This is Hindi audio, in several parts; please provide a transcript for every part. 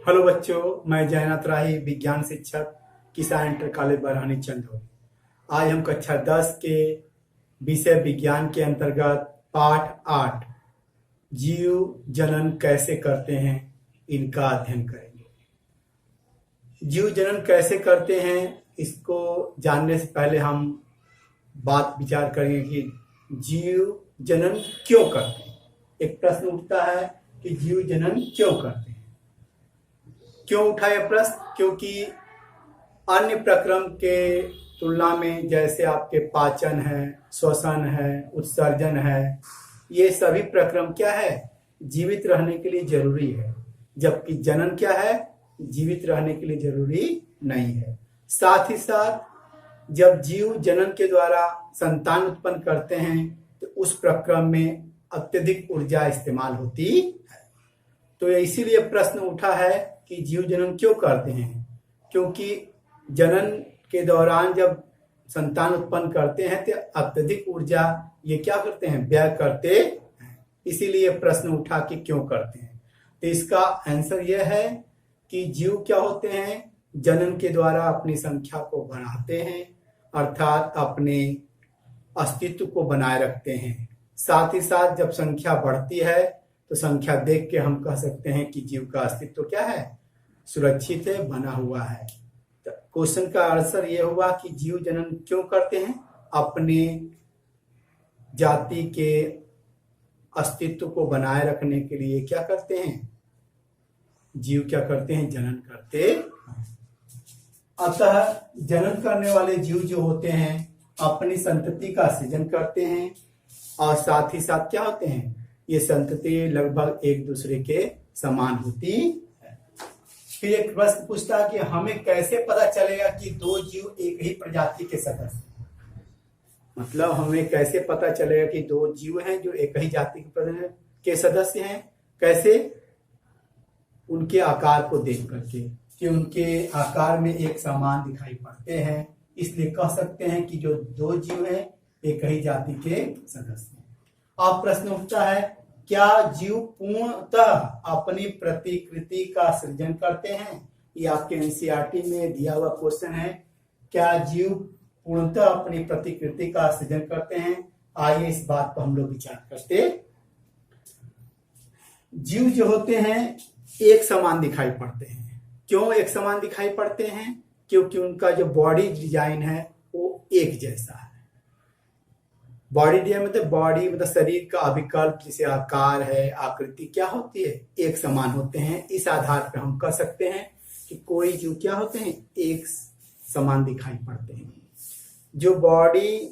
हेलो बच्चों, मैं जयनाथ राही, विज्ञान शिक्षक, किसान इंटर कॉलेज बरहानी चंदौली। आज हम कक्षा 10 के विषय विज्ञान के अंतर्गत पाठ 8 जीव जनन कैसे करते हैं इनका अध्ययन करेंगे। जीव जनन कैसे करते हैं इसको जानने से पहले हम बात विचार करेंगे कि जीव जनन क्यों करते हैं। एक प्रश्न उठता है कि जीव जनन क्यों करते हैं। क्यों उठा यह प्रश्न? क्योंकि अन्य प्रक्रम के तुलना में जैसे आपके पाचन है, श्वसन है, उत्सर्जन है, ये सभी प्रक्रम क्या है, जीवित रहने के लिए जरूरी है, जबकि जनन क्या है, जीवित रहने के लिए जरूरी नहीं है। साथ ही साथ जब जीव जनन के द्वारा संतान उत्पन्न करते हैं तो उस प्रक्रम में अत्यधिक ऊर्जा इस्तेमाल होती है। तो इसीलिए प्रश्न उठा है कि जीव जनन क्यों करते हैं। क्योंकि जनन के दौरान जब संतान उत्पन्न करते हैं तो अत्यधिक ऊर्जा ये क्या करते हैं, व्यय करते हैं। इसीलिए प्रश्न उठा कि क्यों करते हैं। तो इसका आंसर यह है कि जीव क्या होते हैं, जनन के द्वारा अपनी संख्या को बढ़ाते हैं, अर्थात अपने अस्तित्व को बनाए रखते हैं। साथ ही साथ जब संख्या बढ़ती है तो संख्या देख के हम कह सकते हैं कि जीव का अस्तित्व क्या है, सुरक्षित है, बना हुआ है। तो क्वेश्चन का आंसर यह हुआ कि जीव जनन क्यों करते हैं, अपने जाति के अस्तित्व को बनाए रखने के लिए क्या करते हैं, जीव क्या करते हैं, जनन करते हैं। अतः जनन करने वाले जीव जो होते हैं अपनी संतति का सृजन करते हैं और साथ ही साथ क्या होते हैं, ये संतति लगभग एक दूसरे के समान होती है। फिर एक प्रश्न पूछता है कि हमें कैसे पता चलेगा कि दो जीव एक ही प्रजाति के सदस्य, मतलब हमें कैसे पता चलेगा कि दो जीव हैं जो एक ही जाति के सदस्य हैं। कैसे? उनके आकार को देख करके कि उनके आकार में एक समान दिखाई पड़ते हैं, इसलिए कह सकते हैं कि जो दो जीव हैं एक ही जाति के सदस्य हैं। अब प्रश्न उठता है, क्या जीव पूर्णतः अपनी प्रतिकृति का सृजन करते हैं? ये आपके एनसीईआरटी में दिया हुआ क्वेश्चन है। क्या जीव पूर्णतः अपनी प्रतिकृति का सृजन करते हैं? आइए इस बात पर हम लोग विचार करते हैं। जीव जो होते हैं एक समान दिखाई पड़ते हैं। क्यों एक समान दिखाई पड़ते हैं? क्योंकि उनका जो बॉडी डिजाइन है वो एक जैसा है। बॉडी डिजाइन मतलब शरीर का अभिकल्प, जैसे आकार है, आकृति क्या होती है, एक समान होते हैं। इस आधार पर हम कह सकते हैं कि कोई जीव क्या होते हैं, एक समान दिखाई पड़ते हैं। जो बॉडी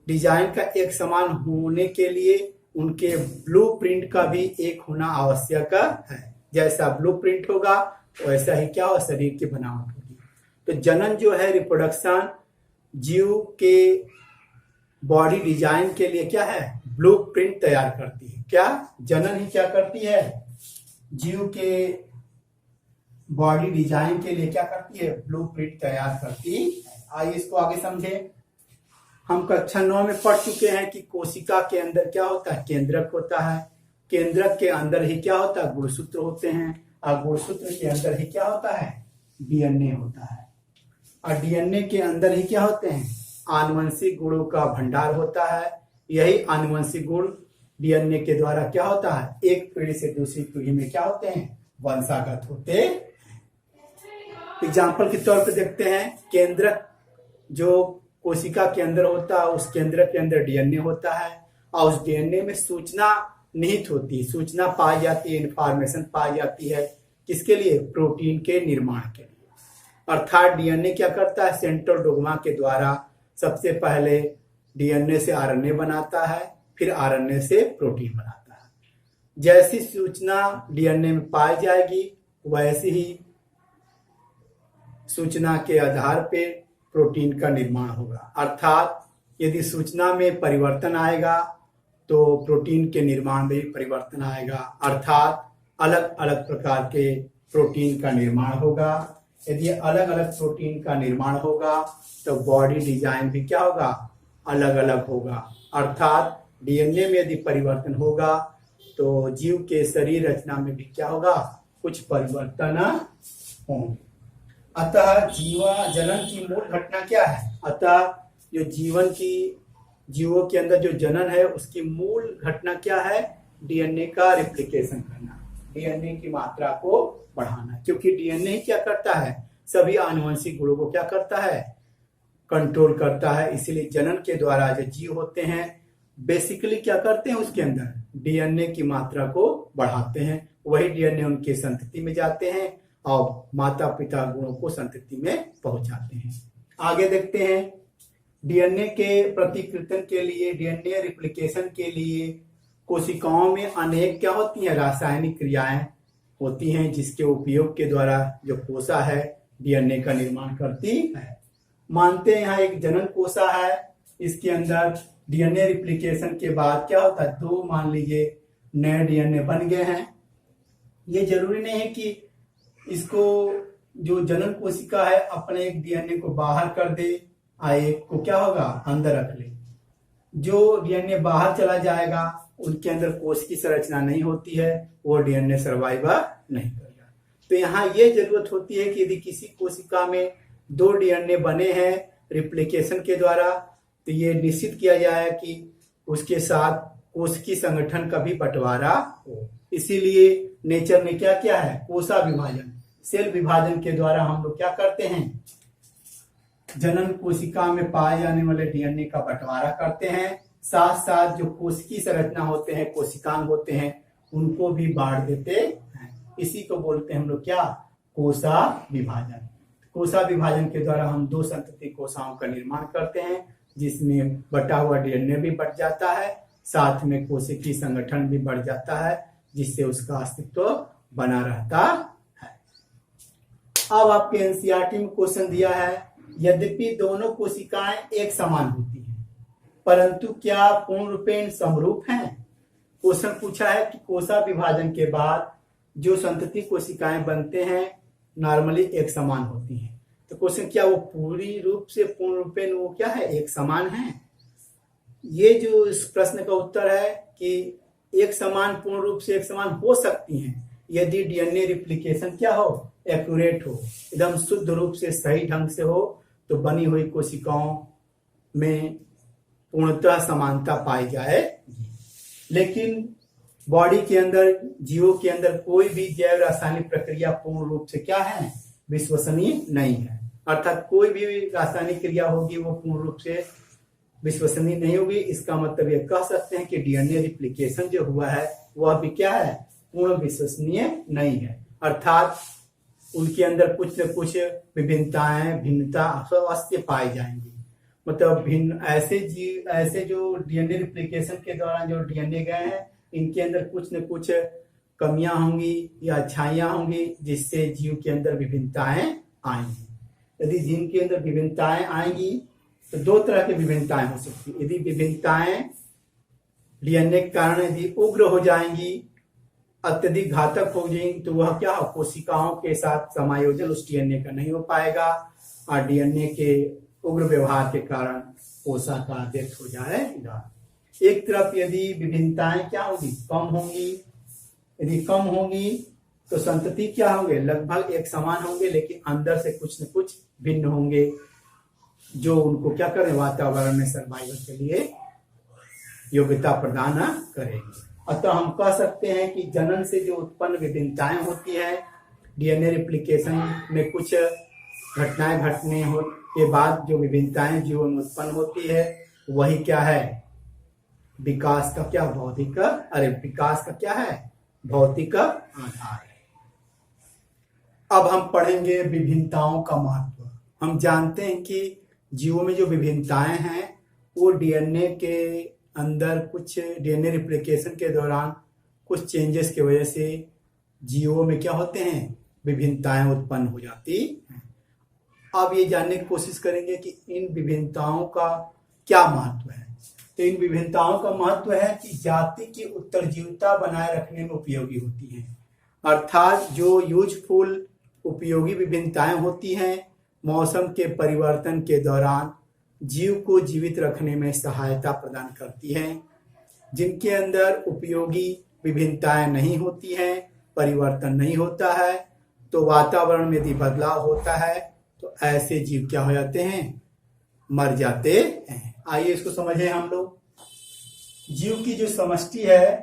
डिजाइन का एक समान होने के लिए उनके ब्लूप्रिंट का भी एक होना आवश्यक है। जैसा ब्लूप्रिंट होगा वैसा ही क्या हो, शरीर की बनावट होगी। तो जनन जो है, रिप्रोडक्शन, जीव के बॉडी डिजाइन के लिए क्या है, ब्लूप्रिंट तैयार करती है। क्या जनन ही क्या करती है, जीव के बॉडी डिजाइन के लिए क्या करती है, ब्लूप्रिंट तैयार करती है। आइए इसको आगे समझे। हम कक्षा 9 में पढ़ चुके हैं कि कोशिका के अंदर क्या होता है, केंद्रक होता है। केंद्रक के अंदर ही क्या होता है, गुणसूत्र होते हैं, और गुणसूत्र के अंदर ही क्या होता है, डीएनए होता है। और डीएनए के अंदर ही क्या होते हैं, आनुवंशिक गुणों का भंडार होता है। यही आनुवंशिक गुण डीएनए के द्वारा क्या होता है, एक पीढ़ी से दूसरी पीढ़ी में क्या होते हैं, वंशागत होते हैं। एग्जाम्पल के तौर पर देखते हैं, केंद्रक जो कोशिका के अंदर होता है, उस केंद्रक के अंदर डीएनए होता है और उस डीएनए में सूचना निहित होती है, सूचना पाई जाती है, इंफॉर्मेशन पाई जाती है। किसके लिए, प्रोटीन के निर्माण के लिए। अर्थात डीएनए क्या करता है, सेंट्रोल डोग्मा के द्वारा सबसे पहले डीएनए से आरएनए बनाता है, फिर आरएनए से प्रोटीन बनाता है। जैसी सूचना डीएनए में पाई जाएगी वैसे ही सूचना के आधार पे प्रोटीन का निर्माण होगा। अर्थात यदि सूचना में परिवर्तन आएगा तो प्रोटीन के निर्माण में परिवर्तन आएगा, अर्थात अलग अलग प्रकार के प्रोटीन का निर्माण होगा। यदि अलग अलग प्रोटीन का निर्माण होगा तो बॉडी डिजाइन भी क्या होगा, अलग अलग होगा। अर्थात डीएनए में यदि परिवर्तन होगा तो जीव के शरीर रचना में भी क्या होगा, कुछ परिवर्तन होंगे। अतः जनन की मूल घटना क्या है? अतः जो जीवों के अंदर जो जनन है उसकी मूल घटना क्या है? डीएनए का रिप्लिकेशन करना, डीएनए की मात्रा को बढ़ाना। क्योंकि डीएनए क्या करता है? सभी आनुवंशिक गुणों को क्या करता है? कंट्रोल करता है। इसीलिए जनन के द्वारा जो जीव होते हैं बेसिकली क्या करते हैं? उसके अंदर डीएनए की मात्रा को बढ़ाते हैं। वही डीएनए उनके संतति में जाते हैं और माता पिता गुणों को संतति में पहुंचाते हैं। आगे देखते हैं, डीएनए के प्रतिकृतन के लिए, डीएनए रिप्लिकेशन के लिए कोशिकाओं में अनेक क्या होती हैं? रासायनिक क्रियाएं होती हैं, जिसके उपयोग के द्वारा जो कोशिका है डीएनए का निर्माण करती है। मानते हैं यहाँ एक जनन कोशिका है, इसके अंदर डीएनए रिप्लिकेशन के बाद क्या होता है? 2 मान लीजिए नए डीएनए बन गए हैं। ये जरूरी नहीं है कि इसको जो जनन कोशिका है अपने एक डीएनए को बाहर कर दे, एक को क्या होगा? अंदर रख ले। जो डीएनए बाहर चला जाएगा उनके अंदर कोश की संरचना नहीं होती है, वो डीएनए सर्वाइव नहीं करेगा। तो यहाँ ये जरूरत होती है कि यदि किसी कोशिका में 2 डीएनए बने हैं रिप्लिकेशन के द्वारा, तो ये निश्चित किया जाए कि उसके साथ कोशिकीय संगठन का भी बंटवारा हो। इसीलिए नेचर ने क्या किया है? कोशिका विभाजन, सेल विभाजन के द्वारा हम लोग क्या करते हैं? जनन कोशिका में पाए जाने वाले डीएनए का बंटवारा करते हैं। साथ साथ जो कोशिकीय संरचना होते हैं, कोशिकांग होते हैं, उनको भी बांट देते हैं। इसी को बोलते हैं हम लोग क्या? कोशिका विभाजन। कोशिका विभाजन के द्वारा हम 2 संतति कोशिकाओं का निर्माण करते हैं, जिसमें बटा हुआ डीएनए भी बढ़ जाता है, साथ में कोशिकीय संगठन भी बढ़ जाता है, जिससे उसका अस्तित्व बना रहता है। अब आपके एनसीईआरटी में क्वेश्चन दिया है, यद्यपि दोनों कोशिकाएं एक समान होती हैं, परंतु क्या पूर्ण रूपेण समरूप हैं? क्वेश्चन पूछा है कि कोशिका विभाजन के बाद जो संतति कोशिकाएं बनते हैं नॉर्मली एक समान होती हैं। तो क्वेश्चन, क्या वो पूरी रूप से पूर्ण रूपेण वो क्या है? एक समान है? ये जो इस प्रश्न का उत्तर है कि एक समान, पूर्ण रूप से एक समान हो सकती हैं यदि डीएनए रिप्लिकेशन क्या हो? एक्यूरेट हो, एकदम शुद्ध रूप से सही ढंग से हो, तो बनी हुई कोशिकाओं में पूर्णतः समानता पाई जाएगी। लेकिन बॉडी के अंदर, जीवों के अंदर कोई भी जैव रासायनिक प्रक्रिया पूर्ण रूप से क्या है? विश्वसनीय नहीं है। अर्थात कोई भी रासायनिक क्रिया होगी वो पूर्ण रूप से विश्वसनीय नहीं होगी। इसका मतलब ये कह सकते हैं कि डीएनए रिप्लिकेशन जो हुआ है वह भी क्या है? पूर्ण विश्वसनीय नहीं है। अर्थात उनके अंदर कुछ न कुछ विभिन्नताएं, भिन्नता अवश्य पाई जाएंगी। मतलब भिन्न ऐसे जो डीएनए रिप्लिकेशन के दौरान जो डीएनए गए हैं, इनके अंदर कुछ न कुछ कमियां होंगी या अच्छाइयां होंगी, जिससे जीव के अंदर विभिन्नताएं आएंगी। यदि जीव के अंदर विभिन्नताएं आएंगी तो 2 तरह की विभिन्नताएं हो सकती है। यदि विभिन्नताएं डीएनए के कारण यदि उग्र हो जाएंगी, अत्यधिक घातक हो जाएंगी, तो वह क्या हो? कोशिकाओं के साथ समायोजन उस डीएनए का नहीं हो पाएगा और डीएनए के उग्र व्यवहार के कारण कोशिका का डेथ हो जाएगा। एक तरफ यदि विभिन्नताएं क्या होगी? कम होंगी। यदि कम होंगी तो संतति क्या होंगे? लगभग एक समान होंगे, लेकिन अंदर से कुछ न कुछ भिन्न होंगे, जो उनको क्या करें? वातावरण में सर्वाइवल के लिए योग्यता प्रदान करेंगे। अतः हम कह सकते हैं कि जनन से जो उत्पन्न विभिन्नताएं होती है, डीएनए रिप्लिकेशन में कुछ घटनाएं घटने के बाद जो विभिन्नताएं जीवन में उत्पन्न होती है, वही क्या है? विकास का क्या? विकास का क्या है? भौतिक आधार है। अब हम पढ़ेंगे विभिन्नताओं का महत्व। हम जानते हैं कि जीवों में जो विभिन्नताएं हैं वो डीएनए के अंदर कुछ डीएनए रिप्लिकेशन के दौरान कुछ चेंजेस की वजह से जीवों में क्या होते हैं? विभिन्नताएं उत्पन्न हो जाती हैं। अब ये जानने की कोशिश करेंगे कि इन विभिन्नताओं का क्या महत्व है। तो इन विभिन्नताओं का महत्व है कि जाति की उत्तरजीविता बनाए रखने में उपयोगी होती है। अर्थात जो यूजफुल उपयोगी विभिन्नताएं होती हैं, मौसम के परिवर्तन के दौरान जीव को जीवित रखने में सहायता प्रदान करती हैं। जिनके अंदर उपयोगी विभिन्नताएं नहीं होती हैं, परिवर्तन नहीं होता है, तो वातावरण में यदि बदलाव होता है तो ऐसे जीव क्या हो जाते हैं, मर जाते हैं। आइए इसको समझें हम लोग। जीव की जो समष्टि है,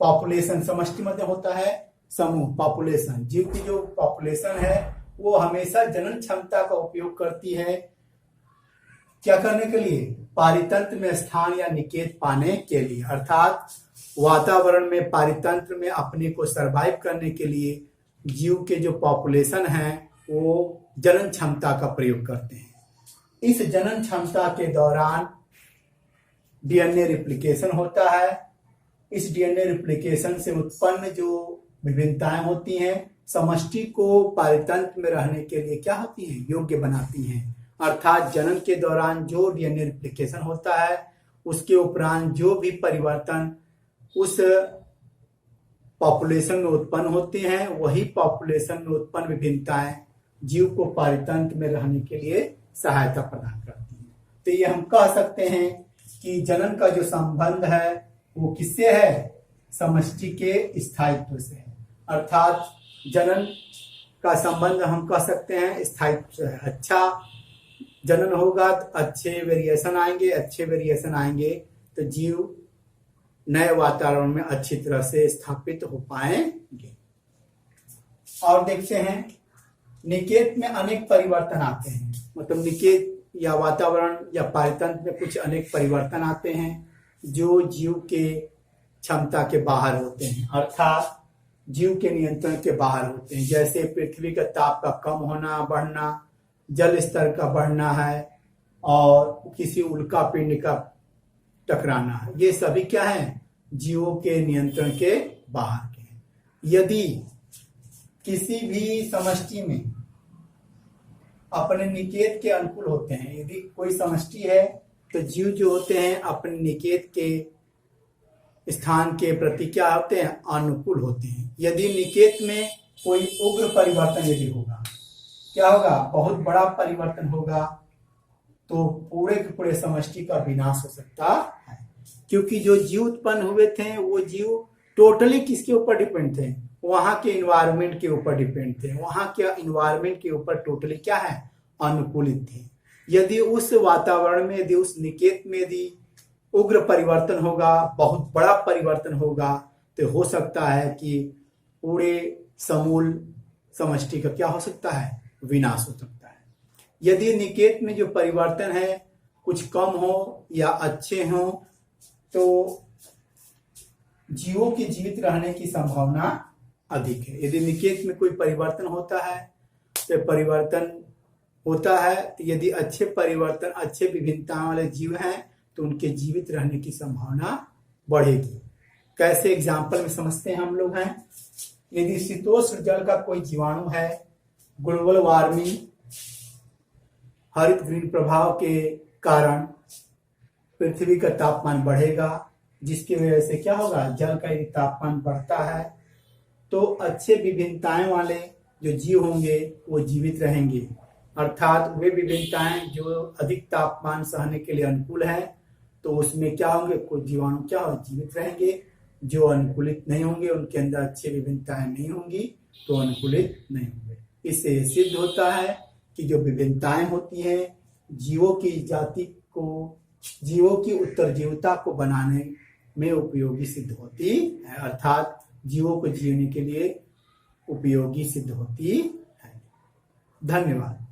पॉपुलेशन, समष्टि मतलब होता है समूह, पॉपुलेशन। जीव की जो पॉपुलेशन है वो हमेशा जनन क्षमता का उपयोग करती है, क्या करने के लिए, पारितंत्र में स्थान या निकेत पाने के लिए। अर्थात वातावरण में, पारितंत्र में अपने को सरवाइव करने के लिए जीव के जो पॉपुलेशन है वो जनन क्षमता का प्रयोग करते हैं। इस जनन क्षमता के दौरान डीएनए रिप्लिकेशन होता है। इस डीएनए रिप्लिकेशन से उत्पन्न जो विभिन्नताएं होती हैं समष्टि को पारितंत्र में रहने के लिए क्या होती हैं, योग्य बनाती हैं। अर्थात जनन के दौरान जो डीएनए रिप्लिकेशन होता है उसके उपरांत जो भी परिवर्तन उस पॉपुलेशन में उत्पन्न होते हैं, वही पॉपुलेशन में उत्पन्न विभिन्नताएं जीव को पारितंत्र में रहने के लिए सहायता प्रदान करती हैं। तो ये हम कह सकते हैं कि जनन का जो संबंध है वो किससे है, समष्टि के स्थायित्व से है। अर्थात जनन का संबंध हम कह सकते हैं स्थायित्व से है। अच्छा जनन होगा तो अच्छे वेरिएशन आएंगे, अच्छे वेरिएशन आएंगे तो जीव नए वातावरण में अच्छी तरह से स्थापित हो पाएंगे। और देखते हैं निकेत में अनेक परिवर्तन आते हैं, मतलब निकेत या वातावरण या पारितंत्र में कुछ अनेक परिवर्तन आते हैं जो जीव के क्षमता के बाहर होते हैं, अर्थात जीव के नियंत्रण के बाहर होते हैं। जैसे पृथ्वी का ताप का कम होना, बढ़ना, जल स्तर का बढ़ना है और किसी उल्का पिंड का टकराना है, ये सभी क्या है, जीवों के नियंत्रण के बाहर के हैं। यदि किसी भी समष्टि में अपने निकेत के अनुकूल होते हैं, यदि कोई समष्टि है तो जीव जो होते हैं अपने निकेत के स्थान के प्रति क्या होते हैं, अनुकूल होते हैं। यदि निकेत में कोई उग्र परिवर्तन यदि होगा, क्या होगा, बहुत बड़ा परिवर्तन होगा, तो पूरे के पूरे समष्टि का विनाश हो सकता है। क्योंकि जो जीव उत्पन्न हुए थे वो जीव टोटली किसके ऊपर डिपेंड थे, वहां के इन्वायरमेंट के ऊपर डिपेंड थे, वहां के इन्वायरमेंट के ऊपर टोटली क्या है, अनुकूलित थे। यदि उस वातावरण में, यदि उस निकेत में यदि उग्र परिवर्तन होगा, बहुत बड़ा परिवर्तन होगा, तो हो सकता है कि पूरे समूल समष्टि का क्या हो सकता है, विनाश हो सकता है। यदि निकेत में जो परिवर्तन है कुछ कम हो या अच्छे हो तो जीवों के जीवित रहने की संभावना अधिक है। यदि निकेत में कोई परिवर्तन होता है तो परिवर्तन होता है, तो यदि अच्छे परिवर्तन, अच्छे विभिन्नता वाले जीव हैं तो उनके जीवित रहने की संभावना बढ़ेगी। कैसे एग्जाम्पल में समझते हैं हम लोग हैं। यदि शीतोष्ण जल का कोई जीवाणु है, ग्लोबल वार्मिंग, हरित गृह प्रभाव के कारण पृथ्वी का तापमान बढ़ेगा, जिसकी वजह से क्या होगा, जल का यदि तापमान बढ़ता है तो अच्छे विभिन्नताएं वाले जो जीव होंगे वो जीवित रहेंगे। अर्थात वे विभिन्नताएं जो अधिक तापमान सहने के लिए अनुकूल है तो उसमें क्या होंगे, कुछ जीवाणु क्या हो, जीवित रहेंगे। जो अनुकूलित नहीं होंगे, उनके अंदर अच्छी विभिन्नताएं नहीं होंगी तो अनुकूलित नहीं होंगे। इससे सिद्ध होता है कि जो विभिन्नताएं होती हैं जीवों की जाति को, जीवों की उत्तरजीविता को बनाने में उपयोगी सिद्ध होती है, अर्थात जीवों को जीने के लिए उपयोगी सिद्ध होती है। धन्यवाद।